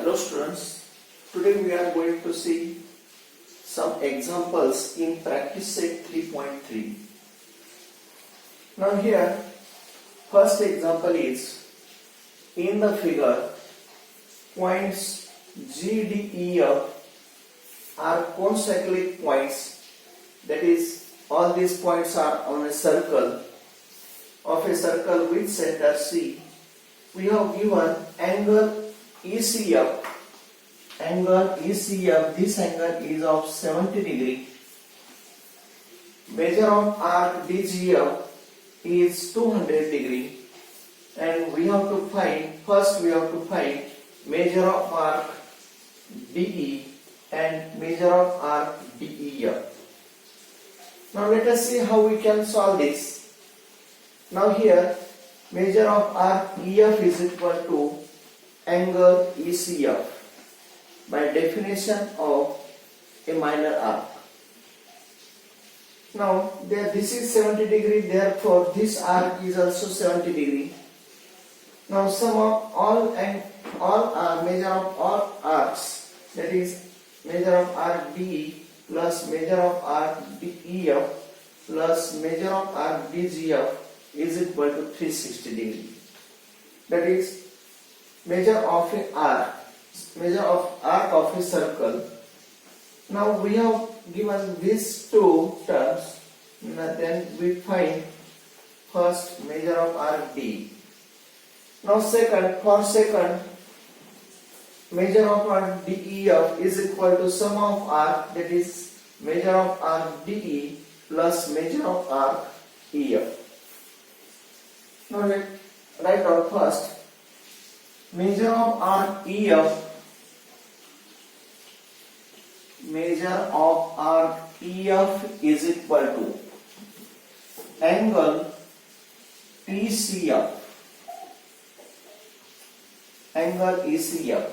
Hello students, today we are going to see some examples in practice set 3.3. Now here, first example is, in the figure, points G, D, E, F are concyclic points, that is, all these points are on a circle, of a circle with center C. We have given angle ECF. Angle ECF, this angle is of 70 degree. Measure of arc DGF is 200 degree. And we have to find, first we have to find measure of arc DE and measure of arc DEF. Now let us see how we can solve this. Now here, measure of arc EF is equal to angle ECF by definition of a minor arc. Now this is 70 degree, therefore this arc is also 70 degree. Now sum of all measure of all arcs, that is measure of arc DE plus measure of arc DEF plus measure of arc DGF is equal to 360 degree. That is measure of an arc, measure of arc of a circle. Now we have given these two terms, then we find first measure of arc D. Now for second, measure of arc DEF is equal to sum of arc, that is measure of arc DE plus measure of arc EF. Now let's write down first measure of arc EF. Measure of arc EF is equal to angle ECF. Angle ECF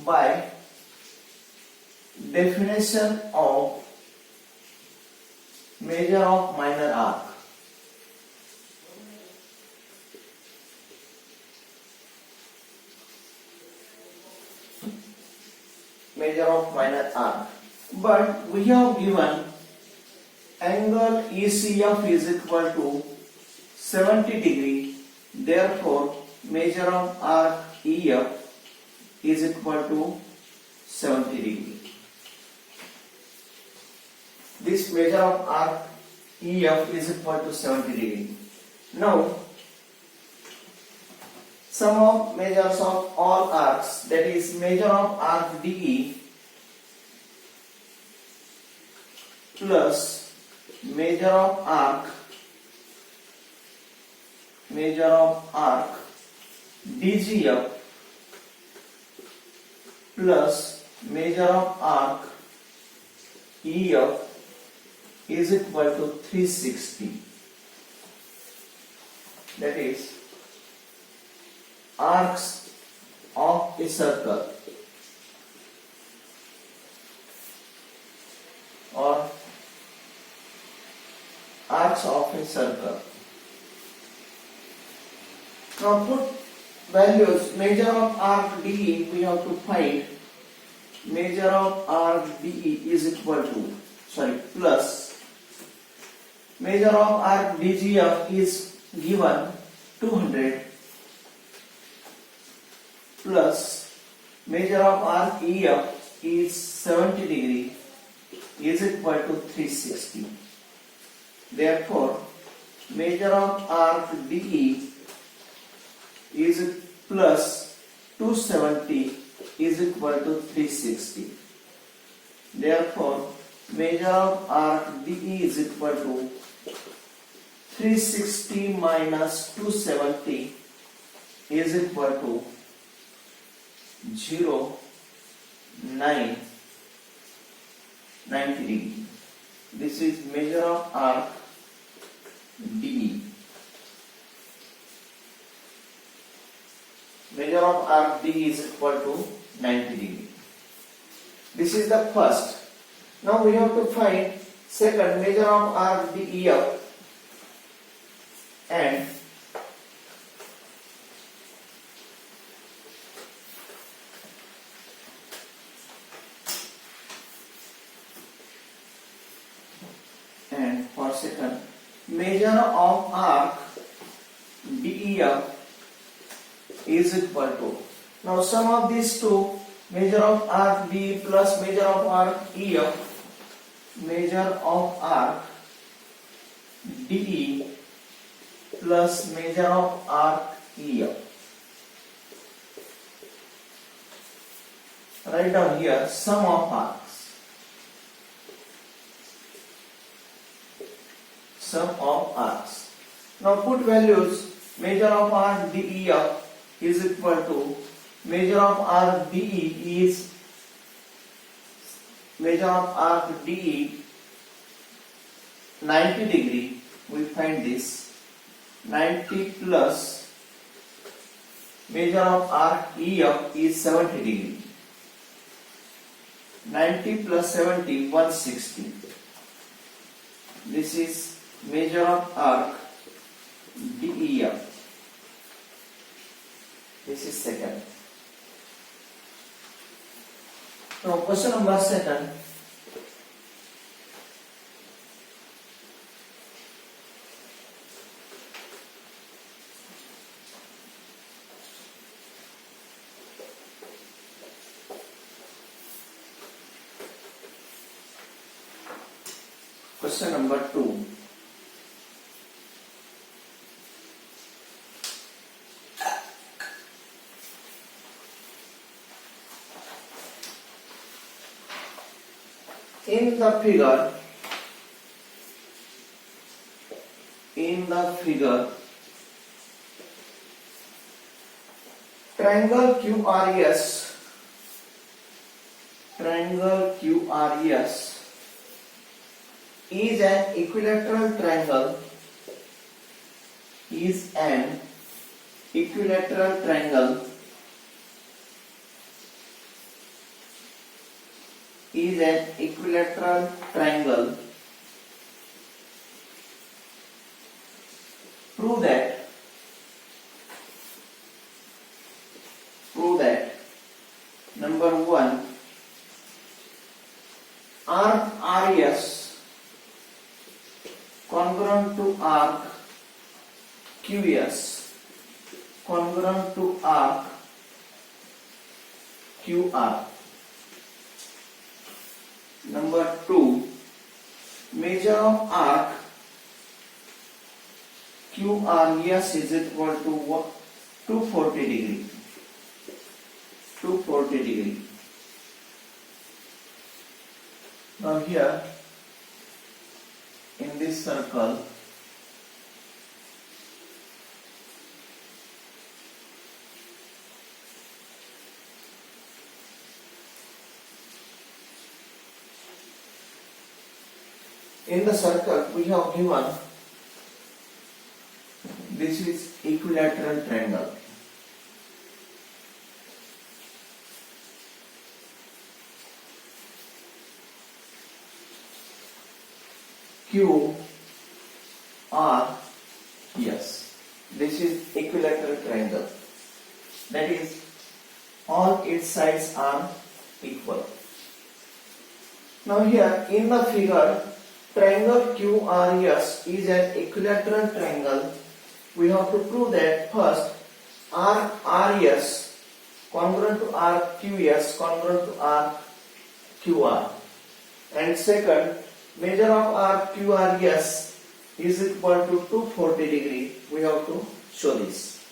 by definition of measure of minor arc. Measure of minor arc. But we have given angle ECF is equal to 70 degree. Therefore, measure of arc EF is equal to 70 degree. This measure of arc EF is equal to 70 degree. Now, sum of measures of all arcs, that is measure of arc DE plus measure of arc DGF plus measure of arc EF is equal to 360. That is arcs of a circle or arcs of a circle. Now put values. Measure of arc DE, we have to find measure of arc DE is equal to, plus measure of arc DGF is given 200 plus measure of arc EF is 70 degree is equal to 360. Therefore, measure of arc DE is plus 270 is equal to 360. Therefore, measure of arc DE is equal to 360 minus 270 is equal to 90 degree. This is measure of arc DE. Measure of arc DE is equal to 90 degree. This is the first. Now we have to find second measure of arc DEF and and for second, measure of arc DEF is equal to. Now sum of these two, measure of arc DE plus measure of arc EF, measure of arc DE plus measure of arc EF. Write down here sum of arcs. Sum of arcs. Now put values. Measure of arc DEF is equal to measure of arc DE is measure of arc DE 90 degree. We find this 90 plus measure of arc EF is 70 degree. 90 plus 70, 160. This is measure of arc DEF. This is second. Now question number second. Question number 2. In the figure, triangle QRS is an equilateral triangle. Is an equilateral triangle. Is an equilateral triangle. Prove that number 1, arc RS congruent to arc QS congruent to arc QR. Number 2, measure of arc QRS is equal to what? 240 degree. 240 degree. Now here in this circle, we have given this is equilateral triangle. Q R S. This is equilateral triangle. That is, all its sides are equal. Now here in the figure, triangle QRS is an equilateral triangle. We have to prove that first arc RS congruent to arc QS congruent to arc QR, and second, measure of arc QRS is equal to 240 degree. We have to show this.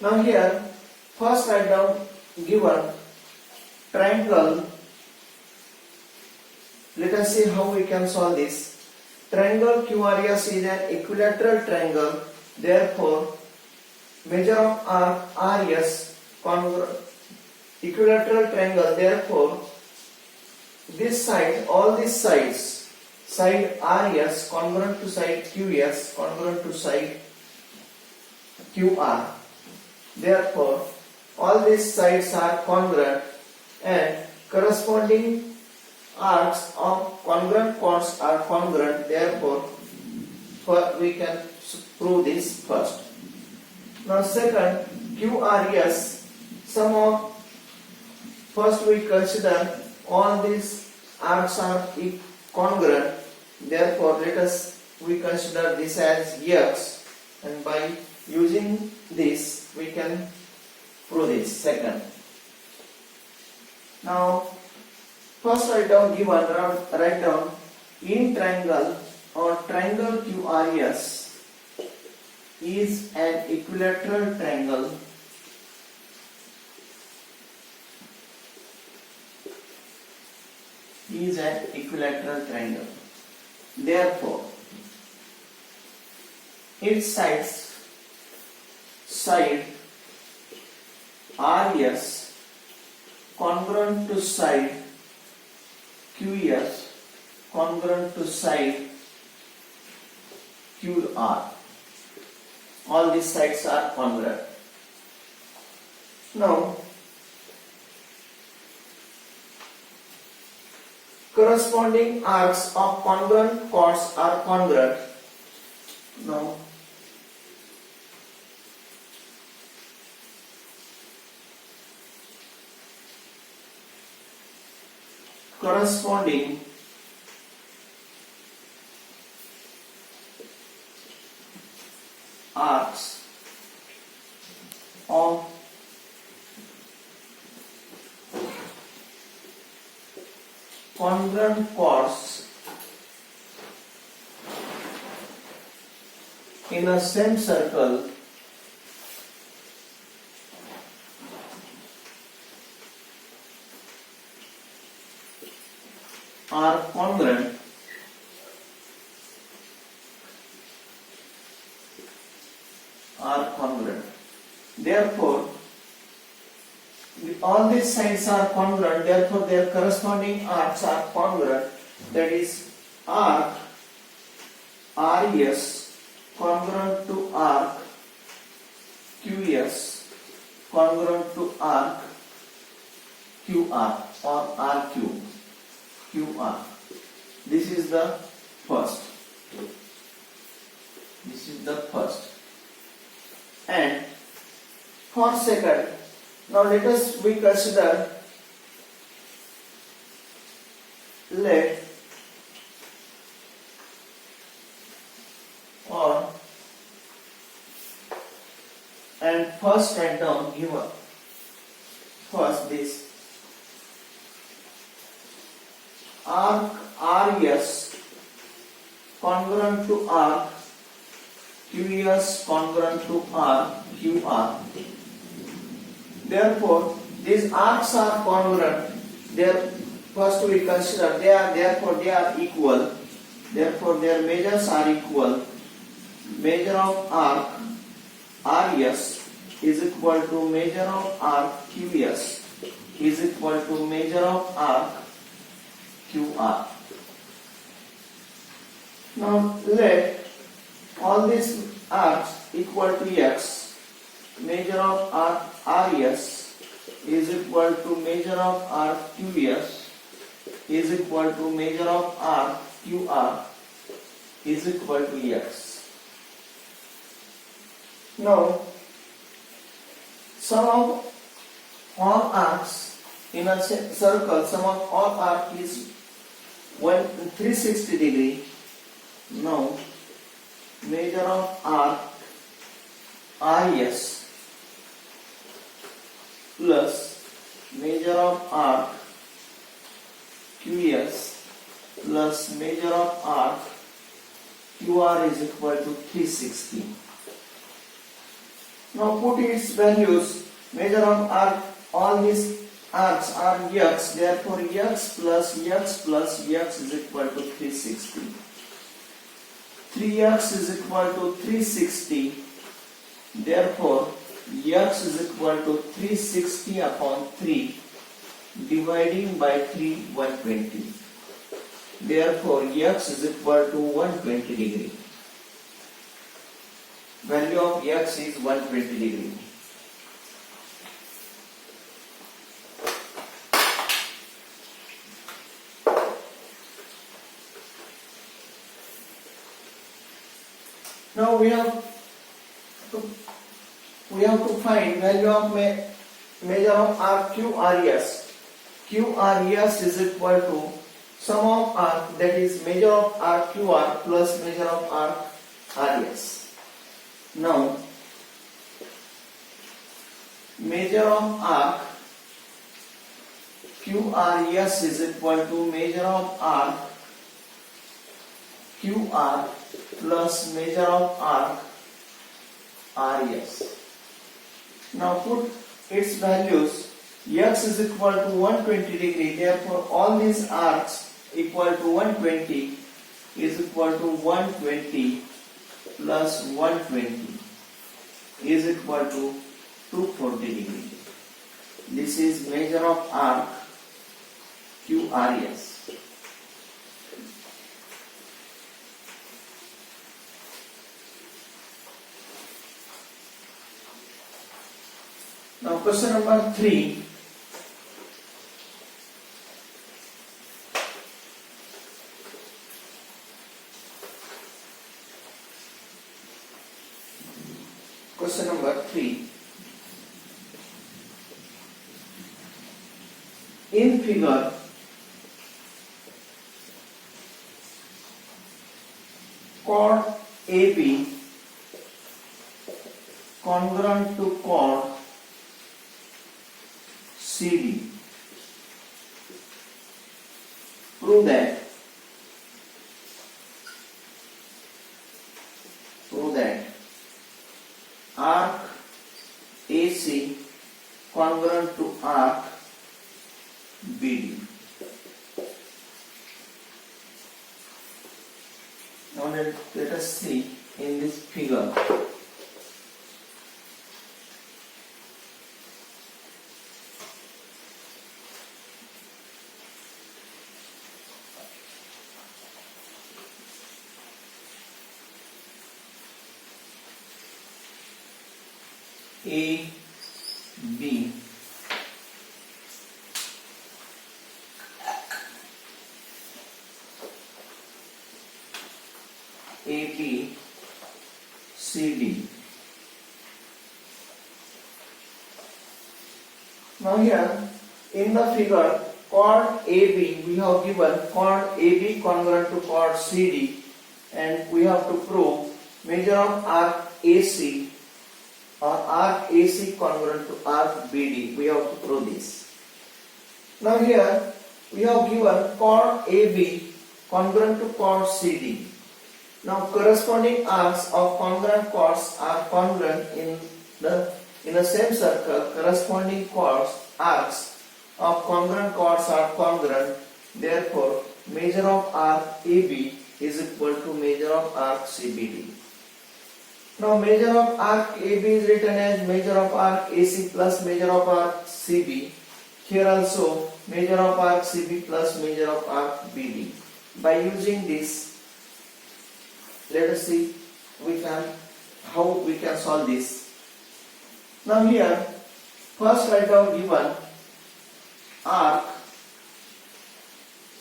Now here first write down given triangle. Let us see how we can solve this. Triangle QRS is an equilateral triangle. Therefore, measure of arc RS congruent equilateral triangle. Therefore, this side, all these sides, side RS congruent to side QS congruent to side QR. Therefore, all these sides are congruent and corresponding arcs of congruent chords are congruent. Therefore, we can prove this first. Now second, QRS, sum of, first we consider all these arcs are congruent. Therefore, we consider this as x, and by using this we can prove this second. Now, first write down in triangle or triangle QRS is an equilateral triangle Therefore, its side RS congruent to side QS congruent to side QR. All these sides are congruent. Now, corresponding arcs of congruent chords are congruent. Now, corresponding arcs of congruent chords in a same circle are congruent Therefore, all these sides are congruent, therefore their corresponding arcs are congruent. That is, arc RES congruent to arc QS congruent to arc QR or RQ QR. This is the first. And for second, now let us we consider let or and first write down given first this arc RES congruent to arc QS congruent to arc QR. Therefore, these arcs are congruent. First we consider they are equal. Therefore, their measures are equal. Measure of arc RES is equal to measure of arc QS is equal to measure of arc QR. Now let all these arcs equal to x. Measure of arc RES is equal to measure of arc QS is equal to measure of arc QR is equal to x. Now, sum of all arcs in a circle, sum of all arc is 360 degree. Now, measure of arc RES plus measure of arc QS plus measure of arc QR is equal to 360. Now put its values. Measure of arc, all these arcs are x, therefore x plus x plus x is equal to 360. 3x is equal to 360, therefore x is equal to 360 upon 3 dividing by 3 120. Therefore x is equal to 120 degree. Value of x is 120 degree. Now we have to find value of measure of arc QRS. QRS is equal to sum of arc, that is measure of arc QR plus measure of arc RS. Now measure of arc QRS is equal to measure of arc QR plus measure of arc RS. Now put its values. X is equal to 120 degree, therefore all these arcs equal to 120 is equal to 120 plus 120 is equal to 240 degree. This is measure of arc QRS. Now question number 3. Question number 3. In figure, chord AB congruent to chord CD. Prove that arc AC congruent to arc BD. Now let us see in this figure. A, B, AB, CD. Now here in the figure chord AB we have given chord AB congruent to chord CD, and we have to prove measure of arc AC or arc AC congruent to arc BD. We have to prove this. Now here we have given chord AB congruent to chord CD. Now corresponding arcs of congruent chords are congruent in the same circle. Corresponding arcs of congruent chords are congruent. Therefore, measure of arc AB is equal to measure of arc CBD. Now measure of arc AB is written as measure of arc AC plus measure of arc CB. Here also measure of arc CB plus measure of arc BD. By using this, let us see how we can solve this. Now here first write down given arc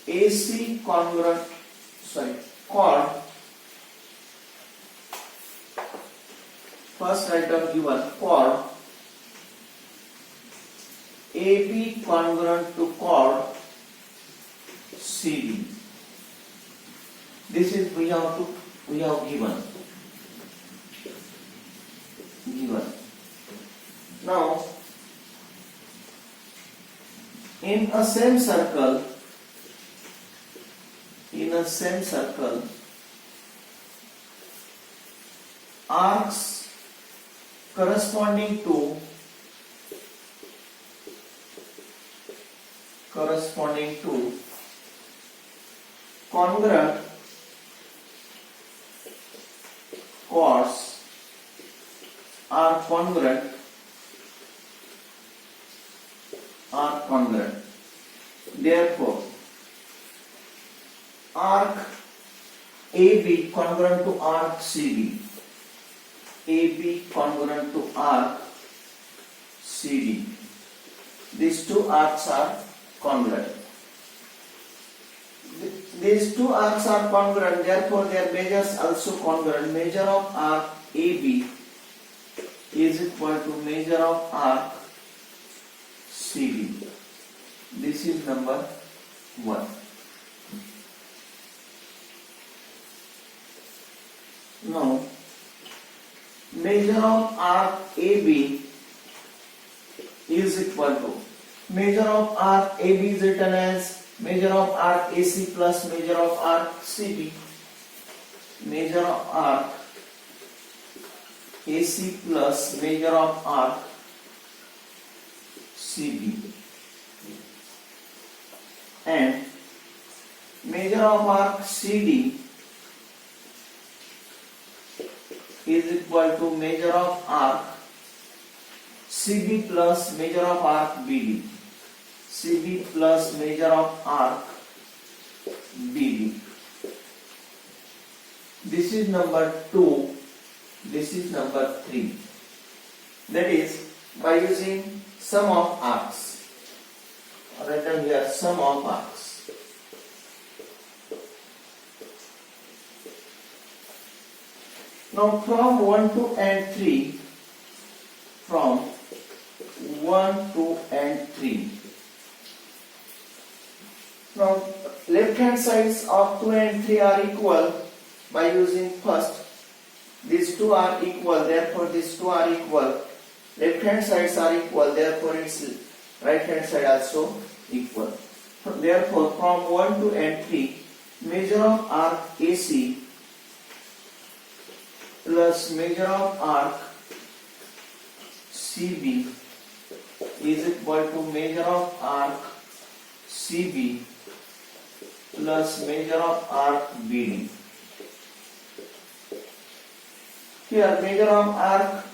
AC chord. First write down given chord AB congruent to chord CD. This is we have given. Now in a same circle arcs corresponding to congruent chords are congruent. Therefore, arc AB congruent to arc CD. AB congruent to arc CD. These two arcs are congruent. These two arcs are congruent, therefore their measures also congruent. Measure of arc AB is equal to measure of arc CD. This is number 1. Now measure of arc AB is equal to, measure of arc AB is written as measure of arc AC plus measure of arc CB. Measure of arc AC plus measure of arc CB, and measure of arc CD is equal to measure of arc CB plus measure of arc BD. CB plus measure of arc BD. This is number 2. This is number 3. That is by using sum of arcs. Write down here sum of arcs. Now from 1, 2 and 3, from 1, 2 and 3. Now left hand sides of 2 and 3 are equal by using first. These two are equal, therefore these two are equal. Left hand sides are equal, therefore its right hand side also equal. Therefore from 1, 2 and 3, measure of arc AC plus measure of arc CB is equal to measure of arc CB plus measure of arc BD. Here measure of arc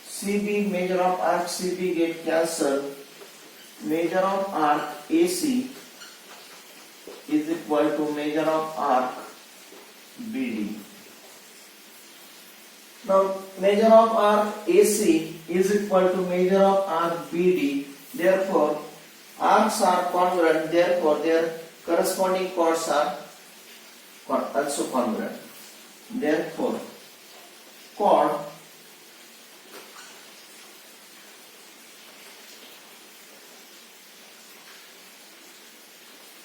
CB, measure of arc CB get cancelled. Measure of arc AC is equal to measure of arc BD. Now measure of arc AC is equal to measure of arc BD. Therefore arcs are congruent. Therefore their corresponding chords are also congruent. Therefore chord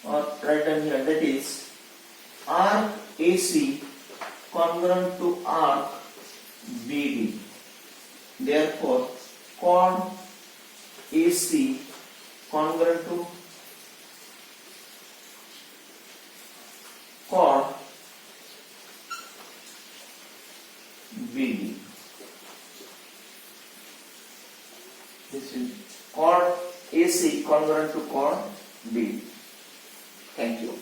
or write down here, that is arc AC congruent to arc BD. Therefore chord AC congruent to chord BD. This is chord AC congruent to chord BD. Thank you.